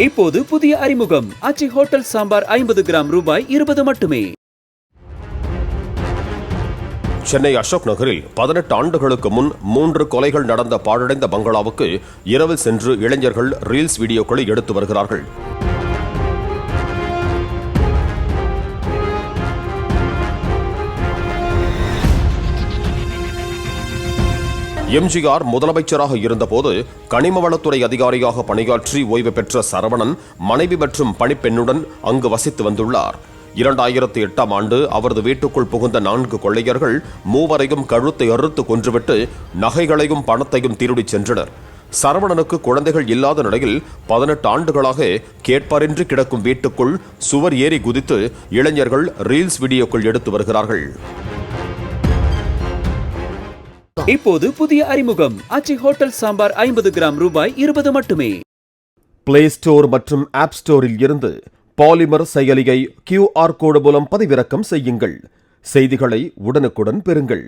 இப்போது புதிய அறிமுகம் ஆச்சி ஹோட்டல் சாம்பார் 50 கிராம் ரூபாய் 20 மட்டுமே. சென்னை அசோக் நகரில் 18 ஆண்டுகளுக்கு முன் 3 கொலைகள் நடந்த பாழடைந்த பங்களாவுக்கு இரவில் சென்று இளைஞர்கள் ரீல்ஸ் வீடியோக்களை எடுத்து வருகிறார்கள். எம்ஜிஆர் முதலமைச்சராக இருந்தபோது கனிமவளத்துறை அதிகாரியாக பணியாற்றி ஓய்வு பெற்ற சரவணன் மனைவி மற்றும் பணிப்பெண்ணுடன் அங்கு வசித்து வந்துள்ளார். 2008ஆம் ஆண்டு அவரது வீட்டுக்குள் புகுந்த 4 கொள்ளையர்கள் 3வரையும் கழுத்தை அறுத்து கொன்றுவிட்டு நகைகளையும் பணத்தையும் திருடிச் சென்றனர். சரவணனுக்கு குழந்தைகள் இல்லாத நிலையில் 18 ஆண்டுகளாக கேட்பாரின்றி கிடக்கும் வீட்டுக்குள் சுவர் ஏறி குதித்து இளைஞர்கள் ரீல்ஸ் வீடியோக்கள் எடுத்து வருகிறார்கள். இப்போது புதிய அறிமுகம் ஆச்சி ஹோட்டல் சாம்பார் 50 கிராம் ரூபாய் 20 மட்டுமே. பிளே ஸ்டோர் மற்றும் ஆப் ஸ்டோரில் இருந்து பாலிமர் செயலியை QR கோடு மூலம் பதிவிறக்கம் செய்யுங்கள். செய்திகளை உடனுக்குடன் பெறுங்கள்.